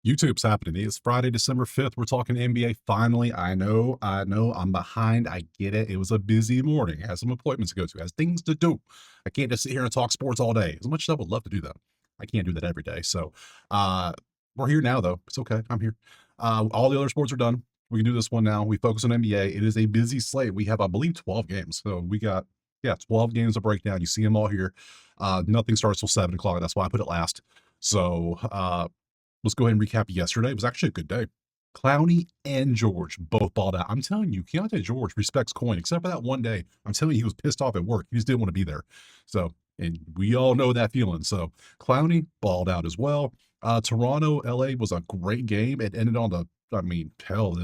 YouTube's happening. It's Friday, December 5th. We're talking NBA finally. I know, I'm behind. I get it. It was a busy morning. I had some appointments to go to, I has things to do. I can't just sit here and talk sports all day. As much as I would love to do that, I can't do that every day. So uh we're here now though. It's okay. I'm here. All the other sports are done. We can do this one now. We focus on NBA. It is a busy slate. We have, I believe, 12 games. So we got 12 games to break down. You see them all here. Nothing starts till 7 o'clock. That's why I put it last. So let's go ahead and recap yesterday. It was actually a good day. Clowney and George both balled out. I'm telling you, Keontae George respects Coin, except for that one day. I'm telling you, he was pissed off at work. He just didn't want to be there. So, and we all know that feeling. So, Clowney balled out as well. Toronto, LA was a great game. It ended on hell,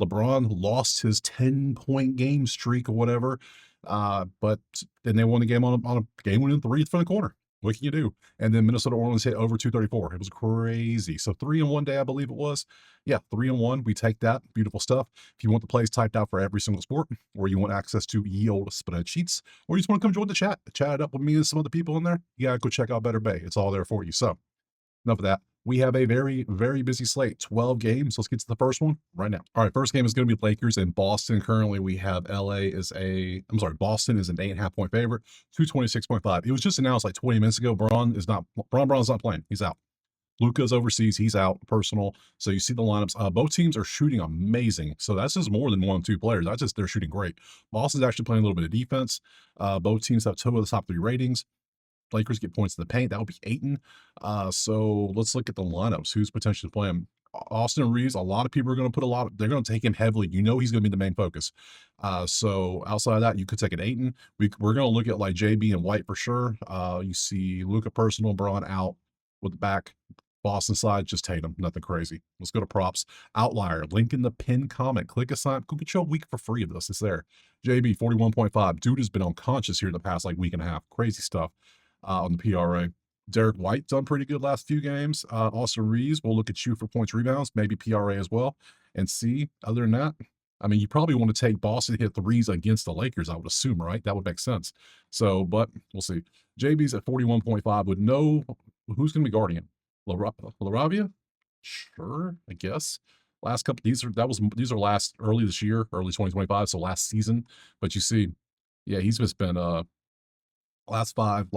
LeBron lost his 10-point game streak or whatever. But then they won the game on a game winning three from the corner. What can you do? And then Minnesota Orleans hit over 234. It was crazy. So 3 in 1 day, I believe it was. Yeah, 3 in 1. We take that. Beautiful stuff. If you want the plays typed out for every single sport, or you want access to ye old spreadsheets, or you just want to come join the chat, chat it up with me and some other people in there, you gotta go check out Better Bay. It's all there for you. So enough of that. We have a very, very busy slate. 12 games. Let's get to the first one right now. All right, first game is going to be Lakers and Boston. Currently, we have Boston is an 8.5 point favorite, 226.5. It was just announced like 20 minutes ago. Braun's not playing. He's out. Luka's overseas. He's out. Personal. So you see the lineups. Both teams are shooting amazing. So that's just more than 1 2 players. That's just they're shooting great. Boston's actually playing a little bit of defense. Both teams have 2 of the top 3 ratings. Lakers get points in the paint. That would be Ayton. So let's look at the lineups. Who's potentially playing? Austin Reeves. A lot of people are going to they're going to take him heavily. You know he's going to be the main focus. So outside of that, you could take an Ayton. We're going to look at like JB and White for sure. You see Luka personal, Braun out with the back. Boston side, just Tatum. Nothing crazy. Let's go to props. Outlier. Link in the pin comment. Click a sign. Go get you a week for free of this. It's there. JB 41.5. Dude has been unconscious here the past like week and a half. Crazy stuff on the PRA. Derek White done pretty good last few games. Austin Reeves, we'll look at you for points, rebounds, maybe PRA as well. And see, other than that, I mean, you probably want to take Boston to hit threes against the Lakers, I would assume, right? That would make sense. So, but we'll see. JB's at 41.5 with no, who's going to be guarding him? LaRavia? Sure, I guess. Last couple, these are last early this year, early 2025, so last season. But you see, yeah, he's just been last 5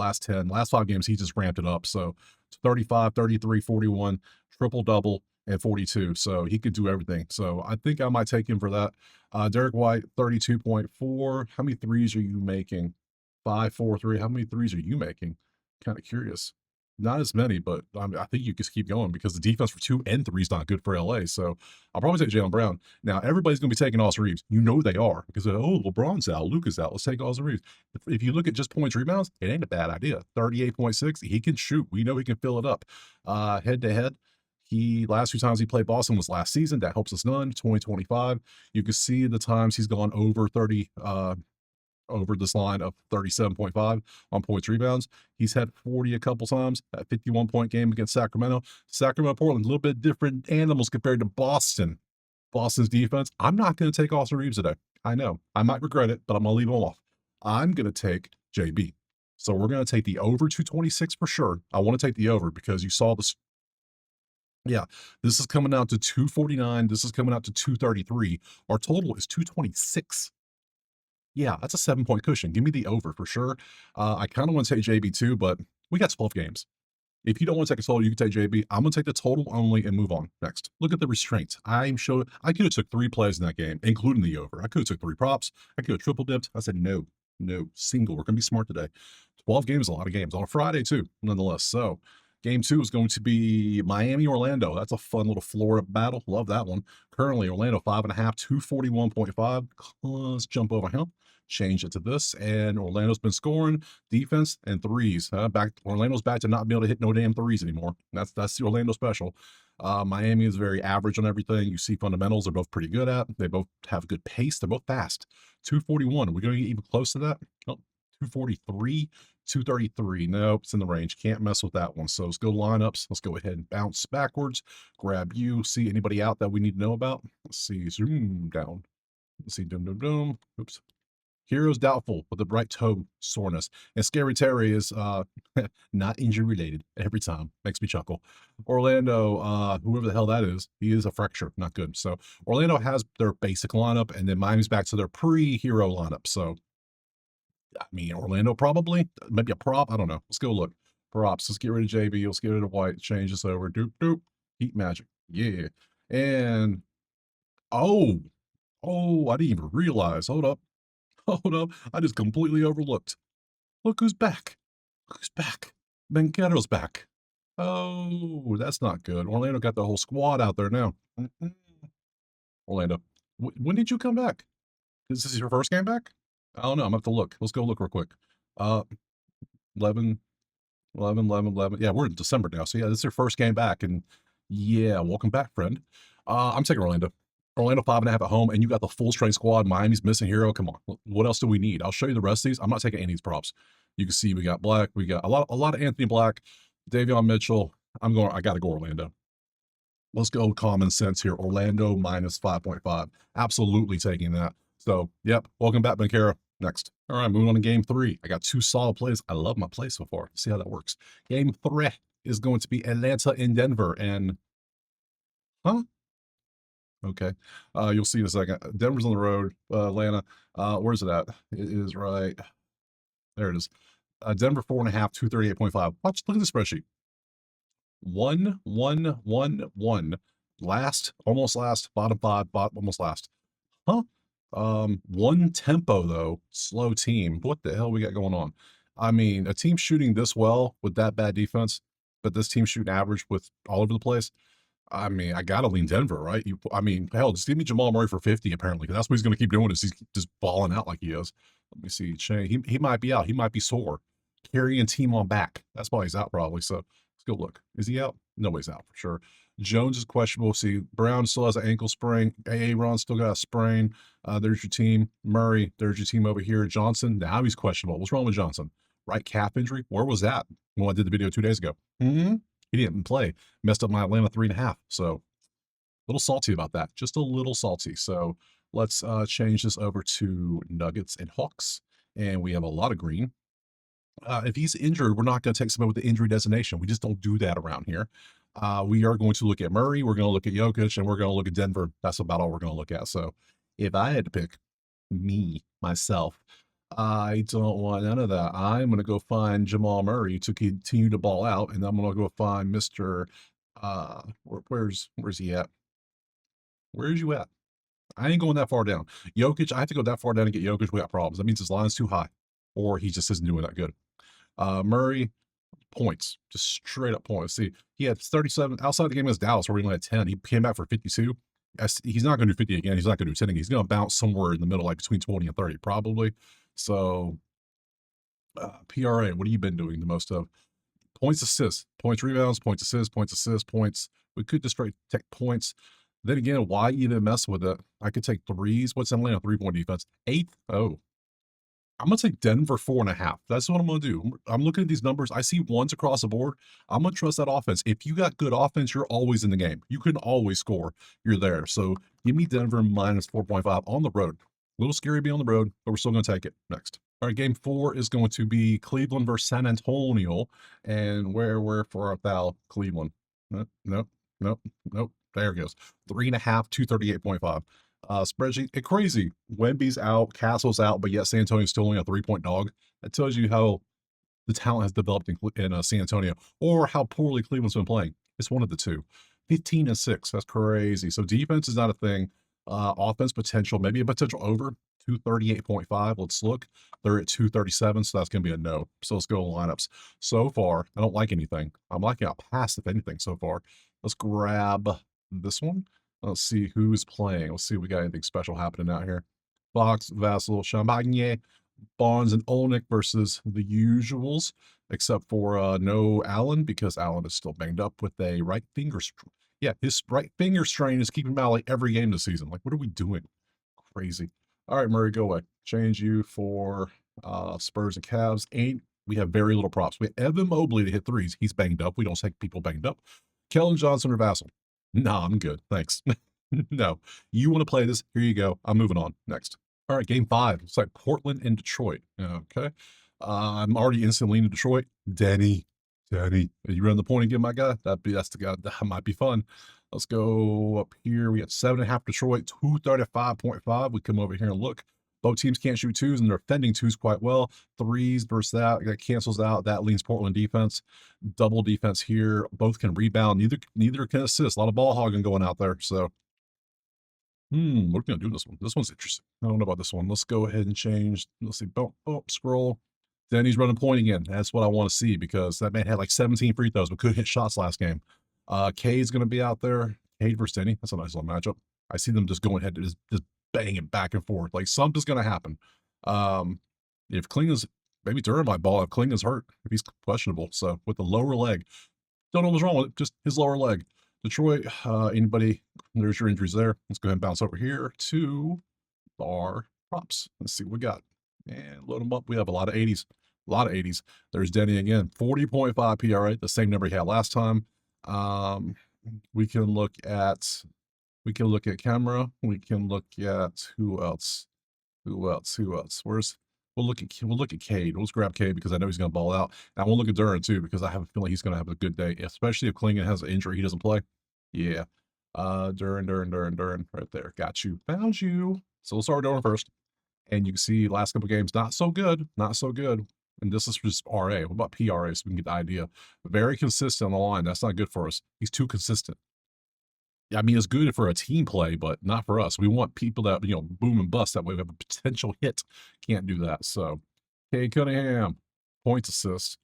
games, he just ramped it up. So 35, 33, 41, triple double, and 42. So he could do everything. So I think I might take him for that. Derek White, 32.4. How many threes are you making? 5, 4, 3. How many threes are you making? Kind of curious. Not as many, but I think you just keep going because the defense for 2 and 3 is not good for LA. So I'll probably take Jaylen Brown. Now, everybody's going to be taking Austin Reeves. You know they are because, LeBron's out, Luka's out. Let's take Austin Reeves. If you look at just points, rebounds, it ain't a bad idea. 38.6. He can shoot. We know he can fill it up. Head to head, last 2 times he played Boston was last season. That helps us none. 2025. You can see the times he's gone over 30, over this line of 37.5 on points rebounds. He's had 40 a couple times, a 51-point game against Sacramento. Portland, a little bit different animals compared to Boston. Boston's defense, I'm not going to take Austin Reeves today. I know. I might regret it, but I'm going to leave him off. I'm going to take JB. So we're going to take the over 226 for sure. I want to take the over because you saw this. Yeah, this is coming out to 249. This is coming out to 233. Our total is 226. Yeah, that's a 7-point cushion. Give me the over for sure. I kind of want to take JB too, but we got 12 games. If you don't want to take a total, you can take JB. I'm going to take the total only and move on. Next, look at the restraints. I could have took 3 plays in that game, including the over. I could have took 3 props. I could have triple dipped. I said no, single. We're going to be smart today. 12 games, a lot of games on a Friday too, nonetheless. So game 2 is going to be Miami, Orlando. That's a fun little Florida battle. Love that one. Currently, Orlando 5.5, 241.5. Let's jump over him. Change it to this, and Orlando's been scoring defense and threes. Orlando's back to not be able to hit no damn threes anymore. That's the Orlando special. Miami is very average on everything. You see fundamentals they're both pretty good at. They both have good pace. They're both fast. 241. Are we going to get even close to that? Oh, 243, 233. Nope, it's in the range. Can't mess with that one. So let's go lineups. Let's go ahead and bounce backwards. Grab you. See anybody out that we need to know about? Let's see. Zoom down. Let's see. Oops. Hero's doubtful with a right toe soreness. And Scary Terry is not injury related every time. Makes me chuckle. Orlando, whoever the hell that is, he is a fracture. Not good. So Orlando has their basic lineup, and then Miami's back to their pre-hero lineup. So I mean, Orlando probably, maybe a prop. I don't know. Let's go look. Props. Let's get rid of JB. Let's get rid of White. Change this over. Doop, doop. Heat Magic. Yeah. And, oh, oh, I didn't even realize. Hold up. Hold up. I just completely overlooked. Look who's back. Who's back? Banchero's back. Oh, that's not good. Orlando got the whole squad out there now. Orlando, when did you come back? Is this your first game back? I don't know. I'm going to have to look. Let's go look real quick. Uh, 11, 11. Yeah, we're in December now. So, yeah, this is your first game back. And, yeah, welcome back, friend. I'm taking Orlando. Orlando 5.5 at home, and you got the full strength squad. Miami's missing hero. Come on. What else do we need? I'll show you the rest of these. I'm not taking any of these props. You can see we got Black. We got a lot of Anthony Black, Davion Mitchell. I got to go Orlando. Let's go common sense here. Orlando minus 5.5. Absolutely taking that. So, yep. Welcome back, Banchero. Next. All right, moving on to game 3. I got 2 solid plays. I love my play so far. Let's see how that works. Game 3 is going to be Atlanta in Denver. And, huh? Okay. You'll see in a second. Denver's on the road. Atlanta. Where's it at? It is right. There it is. Denver 4.5, 238.5. Watch, look at the spreadsheet. 1, 1, 1, 1. Last, almost last, bottom 5, almost last. Huh? One tempo though, slow team. What the hell we got going on? I mean, a team shooting this well with that bad defense, but this team shooting average with all over the place. I mean, I gotta lean Denver, right? I mean, hell, just give me Jamal Murray for 50, apparently, 'cause that's what he's gonna keep doing is he's just balling out like he is. Let me see. He might be out. He might be sore. Carrying team on back. That's why he's out probably. So let's go look. Is he out? No, he's out for sure. Jones is questionable. See, Brown still has an ankle sprain. Ron still got a sprain. There's your team. Murray, there's your team over here. Johnson, now he's questionable. What's wrong with Johnson? Right calf injury? Where was that when I did the video 2 days ago? He didn't play. Messed up my Atlanta 3.5. So a little salty about that. Just a little salty. So let's change this over to Nuggets and Hawks. And we have a lot of green. If he's injured, we're not going to take somebody with the injury designation. We just don't do that around here. We are going to look at Murray. We're going to look at Jokic, and we're going to look at Denver. That's about all we're going to look at. So if I had to pick myself, I don't want none of that. I'm going to go find Jamal Murray to continue to ball out, and I'm going to go find Mr. Where's he at? Where's you at? I ain't going that far down. Jokic, I have to go that far down to get Jokic. We got problems. That means his line's too high, or he just isn't doing that good. Murray, points, just straight up points. See, he had 37 outside the game against Dallas where he only had 10. He came back for 52. He's not going to do 50 again. He's not going to do 10 again. He's going to bounce somewhere in the middle, like between 20 and 30, probably. So, PRA, what have you been doing the most of? Points, assists, points, rebounds, points, assists, points, assists, points. We could just straight take points. Then again, why even mess with it? I could take threes. What's Atlanta 3-point defense? 8th. Oh, I'm going to take Denver 4.5. That's what I'm going to do. I'm looking at these numbers. I see ones across the board. I'm going to trust that offense. If you got good offense, you're always in the game. You can always score. You're there. So give me Denver minus 4.5 on the road. A little scary being on the road, but we're still going to take it. Next. All right, game 4 is going to be Cleveland versus San Antonio. And where for our foul? Cleveland. Nope. There it goes. 3.5, 238.5. Spreadsheet, crazy. Wemby's out, Castle's out, but yet San Antonio's still only a 3-point dog. That tells you how the talent has developed in San Antonio, or how poorly Cleveland's been playing. It's one of the two. 15-6. That's crazy. So defense is not a thing. Offense potential, maybe a potential over 238.5. Let's look. They're at 237, so that's going to be a no. So let's go lineups. So far, I don't like anything. I'm liking out past, if anything, so far. Let's grab this one. Let's see who's playing. Let's see if we got anything special happening out here. Fox, Vassal, Champagne, Barnes, and Olnick versus the usuals, except for no Allen, because Allen is still banged up with a right finger. Yeah, his right finger strain is keeping him out like every game this season. Like, what are we doing? Crazy. All right, Murray, go away. Change you for Spurs and Cavs. We have very little props. We have Evan Mobley to hit threes. He's banged up. We don't take people banged up. Kellen Johnson or Vassal. No, I'm good. Thanks. No, you want to play this? Here you go. I'm moving on. Next. All right, game 5. It's like Portland and Detroit. Okay. I'm already instantly into Detroit. Denny, are you running the point again, my guy? That's the guy. That might be fun. Let's go up here. We got 7.5 Detroit, 235.5. We come over here and look. Both teams can't shoot twos, and they're defending twos quite well. Threes versus that cancels out. That leans Portland defense. Double defense here. Both can rebound. Neither can assist. A lot of ball hogging going out there. So what are we gonna do this one? This one's interesting. I don't know about this one. Let's go ahead and change. Let's see. Boom, boom, scroll. Denny's running point again. That's what I want to see because that man had like 17 free throws but couldn't hit shots last game. Cade's gonna be out there. Cade versus Denny. That's a nice little matchup. I see them just going ahead to just banging back and forth. Like something's gonna happen. If Klinga's maybe Durham might ball if Klinga's hurt, if he's questionable. So with the lower leg. Don't know what's wrong with it, just his lower leg. Detroit, anybody, there's your injuries there. Let's go ahead and bounce over here to our props. Let's see what we got. And load them up. We have a lot of 80s. A lot of 80s. There's Denny again. 40.5 PRA, the same number he had last time. We can look at camera. We can look at who else? We'll look at Cade. Let's grab Cade because I know he's going to ball out. And I won't look at Duran too because I have a feeling he's going to have a good day, especially if Klingon has an injury he doesn't play. Yeah. Duran, right there. Got you. Found you. So we'll start Duran first. And you can see last couple games, not so good. And this is just RA. What about PRA so we can get the idea? Very consistent on the line. That's not good for us. He's too consistent. I mean, it's good for a team play, but not for us. We want people that, boom and bust that way. We have a potential hit. Can't do that. So, Kay Cunningham, points assist,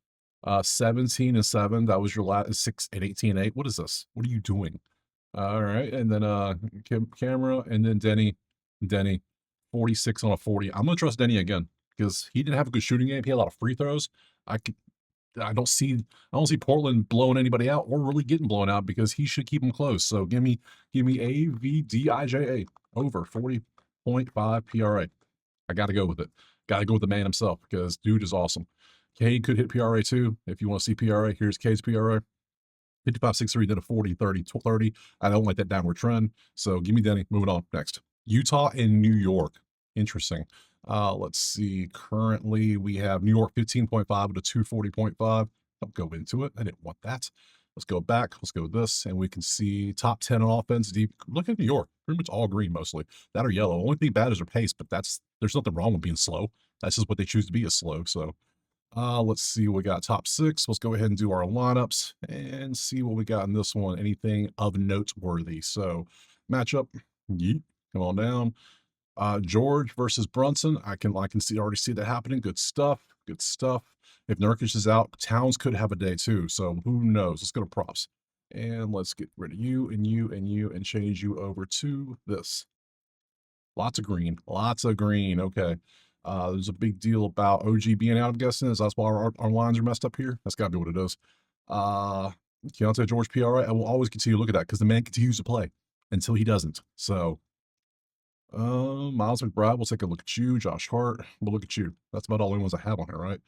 17 and 7. That was your last 6 and 18 and 8. What is this? What are you doing? All right. And then camera and then Denny, 46 on a 40. I'm going to trust Denny again because he didn't have a good shooting game. He had a lot of free throws. I don't see Portland blowing anybody out or really getting blown out because he should keep them close. So give me AVDIJA over 40.5 PRA. I got to go with it. Got to go with the man himself because dude is awesome. Cade could hit PRA too. If you want to see PRA, here's Cade's PRA. 55.63, then a 40, 30, 30. I don't like that downward trend. So give me Denny. Moving on. Next. Utah and New York. Interesting. Let's see. Currently, we have New York 15.5 with a 240.5. Don't go into it. I didn't want that. Let's go back. Let's go with this. And we can see top 10 on offense. Deep. Look at New York. Pretty much all green mostly. That or yellow. Only thing bad is their pace, but there's nothing wrong with being slow. That's just what they choose to be is slow. So let's see what we got. Top 6. Let's go ahead and do our lineups and see what we got in this one. Anything of noteworthy. So matchup. Yeet. Come on down. George versus Brunson. I can already see that happening. Good stuff. If Nurkic is out, Towns could have a day too. So who knows? Let's go to props. And let's get rid of you and you and you and change you over to this. Lots of green. Okay. There's a big deal about OG being out, I'm guessing. Is that's why our lines are messed up here? That's gotta be what it is. Keontae George PRA. I will always continue to look at that because the man continues to play until he doesn't. So Miles McBride, we'll take a look at you. Josh Hart, we'll look at you. That's about all the ones I have on here, right?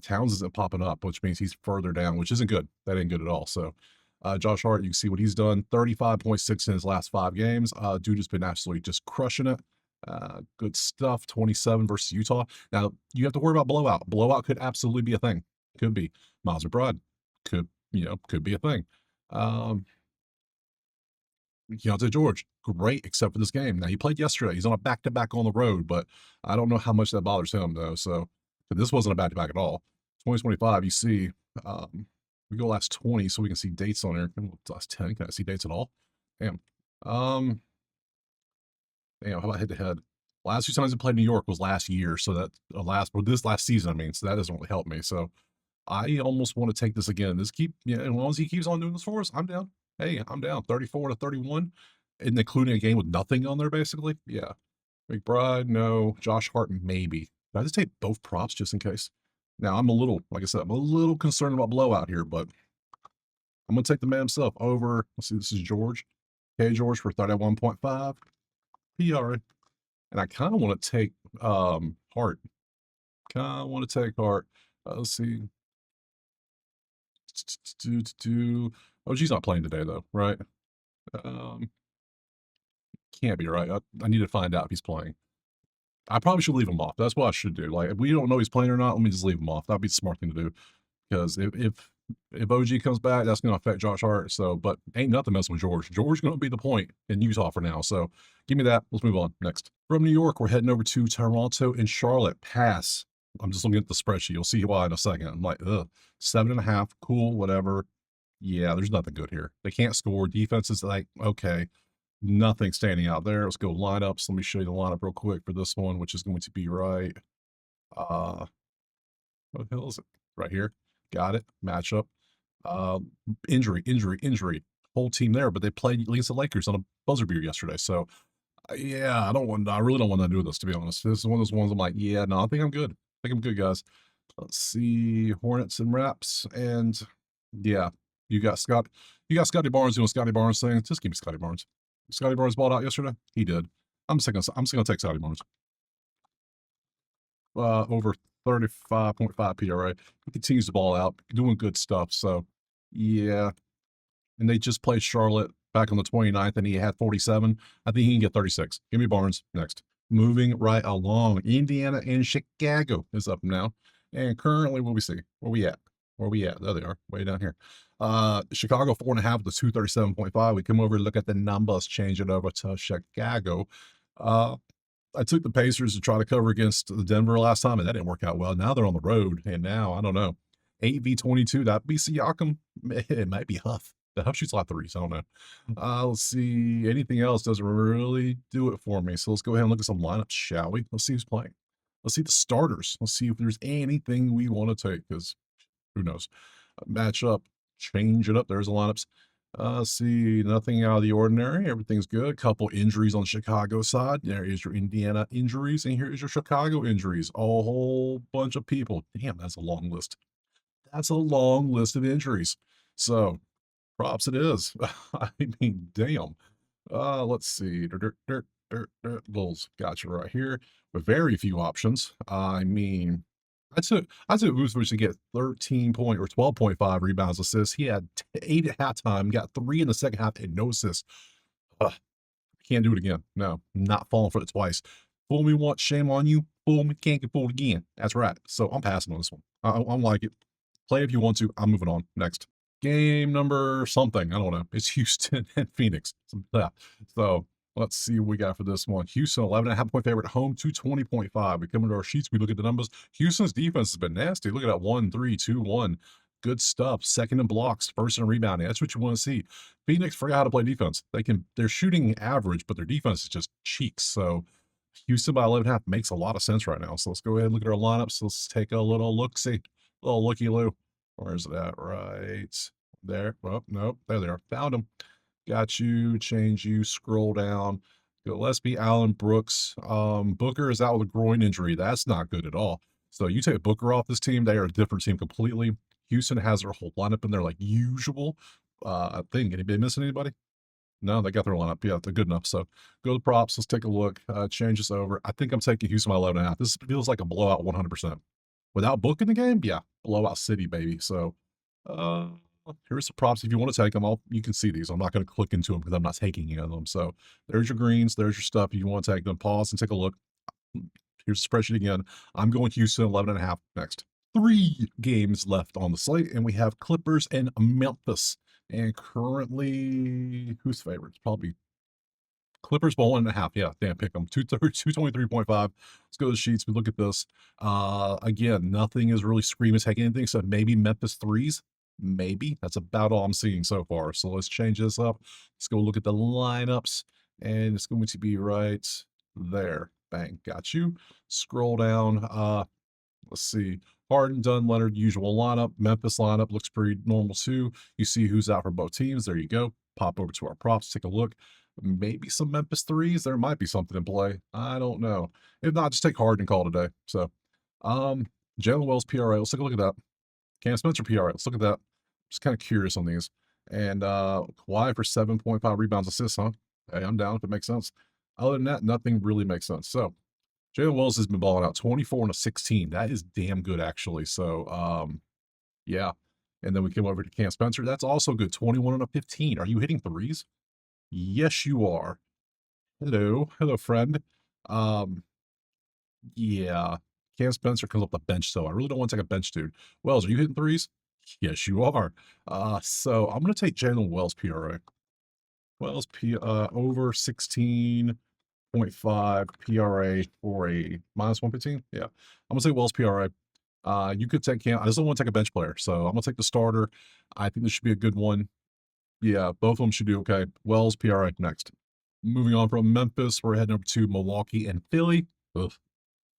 Towns isn't popping up, which means he's further down, which isn't good. That ain't good at all. So Josh Hart, you can see what he's done. 35.6 in his last 5 games. Dude has been absolutely just crushing it. Good stuff. 27 versus Utah. Now, you have to worry about blowout. Blowout could absolutely be a thing. Could be. Miles McBride could be a thing. Keontae George, great, except for this game. Now, he played yesterday. He's on a back-to-back on the road, but I don't know how much that bothers him, though. So, but this wasn't a back-to-back at all. 2025, you see, we go last 20, so we can see dates on here. Last 10, can I see dates at all? Damn. How about head-to-head? Last 2 times I played New York was last year, so that this last season, I mean, so that doesn't really help me. So, I almost want to take this again. As long as he keeps on doing this for us, I'm down. Hey, I'm down 34 to 31, and including a game with nothing on there, basically. Yeah. McBride, no. Josh Hart, maybe. Did I just take both props just in case? Now, like I said, I'm a little concerned about blowout here, but I'm going to take the man himself over. Let's see, this is George. Hey, George for 31.5 PRA. And I kind of want to take Hart. Let's see. Oh, she's not playing today, though, right? Can't be right. I need to find out if he's playing. I probably should leave him off. That's what I should do. Like, if we don't know he's playing or not, let me just leave him off. That'd be the smart thing to do. Because if OG comes back, that's gonna affect Josh Hart. So, but ain't nothing messing with George. George gonna be the point in Utah for now. So give me that. Let's move on. Next. From New York, we're heading over to Toronto and Charlotte. Pass. I'm just looking at the spreadsheet. You'll see why in a second. I'm like, ugh, 7.5, cool, whatever. Yeah, there's nothing good here. They can't score. Defense is like, okay, nothing standing out there. Let's go lineups. Let me show you the lineup real quick for this one, which is going to be right. Uh, what the hell is it? Right here. Got it. Matchup. Injury. Whole team there, but they played against the Lakers on a buzzer beater yesterday. So, yeah, I really don't want to do this, to be honest. This is one of those ones I'm like, yeah, no, I think I'm good. I think I'm good, guys. Let's see. Hornets and Raps. And yeah, you got Scotty Barnes doing Scotty Barnes thing. Just give me Scotty Barnes. Scotty Barnes balled out yesterday. He did. I'm just gonna take Scotty Barnes. Over 35.5 PRA. He continues to ball out, doing good stuff. So, yeah. And they just played Charlotte back on the 29th, and he had 47. I think he can get 36. Give me Barnes next. Moving right along, Indiana and Chicago is up now. And currently, what we see? Where we at? Where we at? There they are, way down here. Chicago 4.5 to 237.5. We come over, look at the numbers, change it over to Chicago. I took the Pacers to try to cover against the Denver last time, and that didn't work out well. Now they're on the road, and now I don't know. 8v22. That be Siakam. It might be Huff. The Huff shoots a lot of threes. I don't know. Let's see. Anything else doesn't really do it for me. So let's go ahead and look at some lineups, shall we? Let's see who's playing. Let's see the starters. Let's see if there's anything we want to take, because who knows? Match up, change it up. There's the lineups. See, nothing out of the ordinary. Everything's good. Couple injuries on the Chicago side. There is your Indiana injuries, and here is your Chicago injuries. A whole bunch of people. Damn, that's a long list. That's a long list of injuries. So, props it is. I mean, damn. Let's see. Bulls got you right here with very few options. I mean, I took Vucevic to get 13 point or 12.5 rebounds, assists. He had 8 at halftime, got 3 in the second half, and no assists. Can't do it again. No, not falling for it twice. Fool me once, shame on you. Fool me, can't get fooled again. That's right. So I'm passing on this one. I'm like it. Play if you want to. I'm moving on. Next. Game number something. I don't know. It's Houston and Phoenix. So let's see what we got for this one. Houston, 11.5 point favorite at home, 220.5. We come into our sheets. We look at the numbers. Houston's defense has been nasty. Look at that 1-3-2-1. Good stuff. Second in blocks, first in rebounding. That's what you want to see. Phoenix forgot how to play defense. They're shooting average, but their defense is just cheeks. So Houston by 11.5 makes a lot of sense right now. So let's go ahead and look at our lineups. Let's take a little look-see. Little looky-loo. Where's that? Right there. Well, nope. There they are. Found them. Got you. Change you. Scroll down. Gillespie, Allen, Brooks. Booker is out with a groin injury. That's not good at all. So you take Booker off this team, they are a different team completely. Houston has their whole lineup in there like usual. I think. Anybody missing anybody? No, they got their lineup. Yeah, they're good enough. So go to the props. Let's take a look. Change this over. I think I'm taking Houston by 11.5. This feels like a blowout 100%. Without Book in the game, yeah, blowout city, baby. So here's the props. If you want to take them, you can see these. I'm not going to click into them because I'm not taking any of them. So there's your greens. There's your stuff. If you want to take them, pause and take a look. Here's the spreadsheet again. I'm going Houston 11.5 next. 3 games left on the slate, and we have Clippers and Memphis. And currently, who's favorites? Probably Clippers by 1.5. Yeah, damn, pick them. 223.5. Let's go to the sheets. We look at this. Again, nothing is really screaming taking anything. So maybe Memphis threes. Maybe. That's about all I'm seeing so far. So let's change this up. Let's go look at the lineups. And it's going to be right there. Bang. Got you. Scroll down. Let's see. Harden, Dunn, Leonard, usual lineup. Memphis lineup looks pretty normal too. You see who's out for both teams. There you go. Pop over to our props. Take a look. Maybe some Memphis threes. There might be something in play. I don't know. If not, just take Harden and call it a day. So, Jalen Wells PRA. Let's take a look at that. Cam Spencer PRA. Let's look at that. Just kind of curious on these. And Kawhi for 7.5 rebounds, assists, huh? Hey, I'm down if it makes sense. Other than that, nothing really makes sense. So, Jalen Wells has been balling out 24 and a 16. That is damn good, actually. So, yeah. And then we came over to Cam Spencer. That's also good. 21 and a 15. Are you hitting threes? Yes, you are. Hello. Hello, friend. Um, Yeah. Cam Spencer comes off the bench, so I really don't want to take a bench dude. Wells, are you hitting threes? Yes, you are. So I'm gonna take Jalen Wells PRA. Wells over 16.5 PRA for a minus 115. Yeah. I'm gonna take Wells PRA. You could take Cam. I just don't want to take a bench player, so I'm gonna take the starter. I think this should be a good one. Yeah, both of them should do okay. Wells PRA next. Moving on from Memphis, we're heading over to Milwaukee and Philly. Ugh,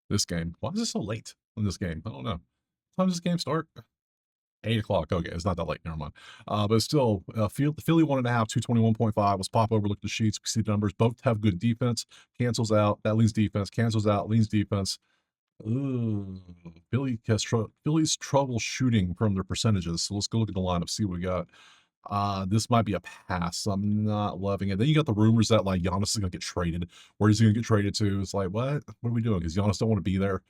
this game. Why is it so late in this game? I don't know. What time does this game start? 8 o'clock. Okay, it's not that late. Never mind. But still, Philly 1.5, 221.5. Let's pop over, look at the sheets, see the numbers. Both have good defense. Cancels out. That leans defense. Cancels out. Leans defense. Ooh, Philly's trouble shooting from their percentages. So let's go look at the lineup, see what we got. This might be a pass. I'm not loving it. Then you got the rumors that like Giannis is gonna get traded. Where is he gonna get traded to? It's like, what? What are we doing? Because Giannis don't want to be there.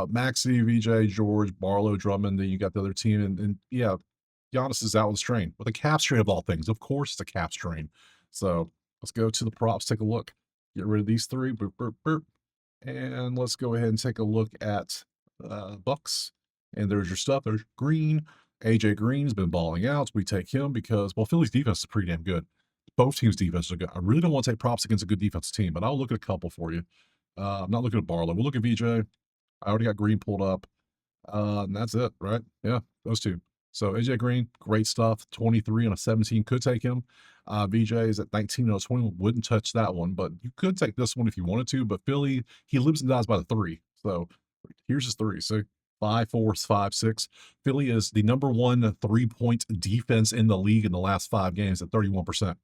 Maxey, VJ, George, Barlow, Drummond. Then you got the other team, and yeah, Giannis is out with a strain, with a calf strain of all things. Of course, it's a calf strain. So let's go to the props. Take a look. Get rid of these three. Burp, burp, burp. And let's go ahead and take a look at Bucks. And there's your stuff. There's Green. AJ Green's been balling out. We take him because, well, Philly's defense is pretty damn good. Both teams' defense are good. I really don't want to take props against a good defensive team, but I'll look at a couple for you. I'm not looking at Barlow. We'll look at VJ. I already got Green pulled up. And that's it, right? Yeah, those two. So AJ Green, great stuff. 23 on a 17 could take him. VJ is at 19 on a 20. Wouldn't touch that one, but you could take this one if you wanted to. But Philly, he lives and dies by the three. So here's his three. So 5, 4, 5, 6. Philly is the number one 3-point defense in the league in the last 5 games at 31%.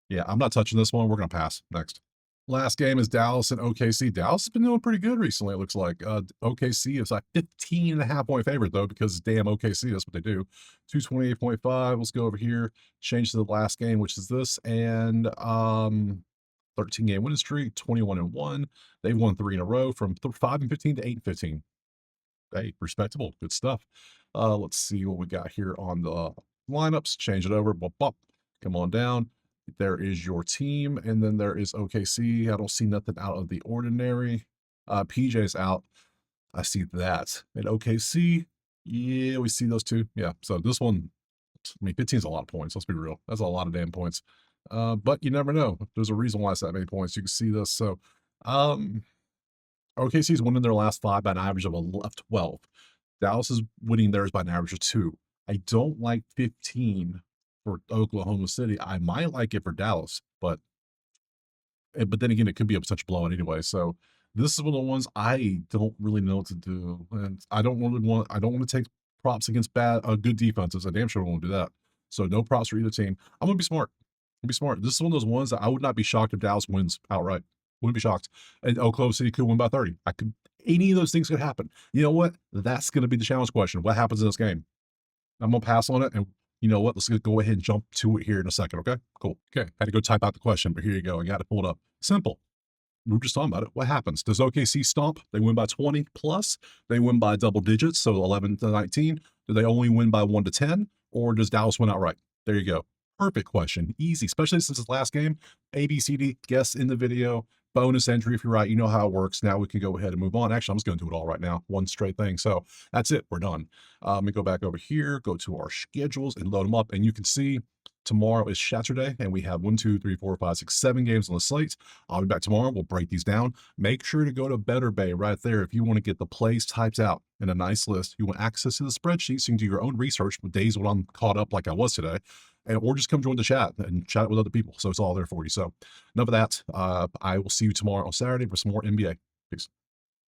Yeah, I'm not touching this one. We're going to pass. Next. Last game is Dallas and OKC. Dallas has been doing pretty good recently, it looks like. OKC is like 15.5-point favorite, though, because damn OKC, that's what they do. 228.5. Let's go over here, change to the last game, which is this, and 13-game winning streak, 21-1. They've won 3 in a row from 5-15 to 8-15. Hey, respectable. Good stuff. Let's see what we got here on the lineups. Change it over. Bop, bop. Come on down. There is your team, and then there is OKC. I don't see nothing out of the ordinary. PJ's out. I see that. And OKC, yeah, we see those two. Yeah, so this one, I mean, 15 is a lot of points. Let's be real. That's a lot of damn points. But you never know. There's a reason why it's that many points. You can see this. So, OKC's winning their last 5 by an average of 12. Dallas is winning theirs by an average of 2. I don't like 15 for Oklahoma City. I might like it for Dallas, but then again, it could be a such blowout anyway. So this is one of the ones I don't really know what to do, and I don't want to take props against good defenses. I damn sure won't do that. So no props for either team. I'm gonna be smart. Be smart. This is one of those ones that I would not be shocked if Dallas wins outright. Wouldn't be shocked. And Oklahoma City could win by 30. Any of those things could happen. You know what? That's going to be the challenge question. What happens in this game? I'm going to pass on it. And you know what? Let's go ahead and jump to it here in a second. Okay, cool. Okay. Had to go type out the question, but here you go. I got it pulled up. Simple. We were just talking about it. What happens? Does OKC stomp? They win by 20 plus. They win by double digits, so 11 to 19. Do they only win by 1 to 10? Or does Dallas win outright? There you go. Perfect question. Easy, especially since this last game. A, B, C, D, guess in the video. Bonus entry if you're right. You know how it works. Now we can go ahead and move on. Actually, I'm just going to do it all right now. One straight thing. So that's it. We're done. Let me go back over here, go to our schedules and load them up. And you can see tomorrow is Saturday, and we have 1, 2, 3, 4, 5, 6, 7 games on the slate. I'll be back tomorrow. We'll break these down. Make sure to go to Better Bay right there if you want to get the plays typed out in a nice list. You want access to the spreadsheet so you can do your own research with days when I'm caught up like I was today. Or just come join the chat and chat with other people. So it's all there for you. So enough of that. I will see you tomorrow on Saturday for some more NBA. Peace.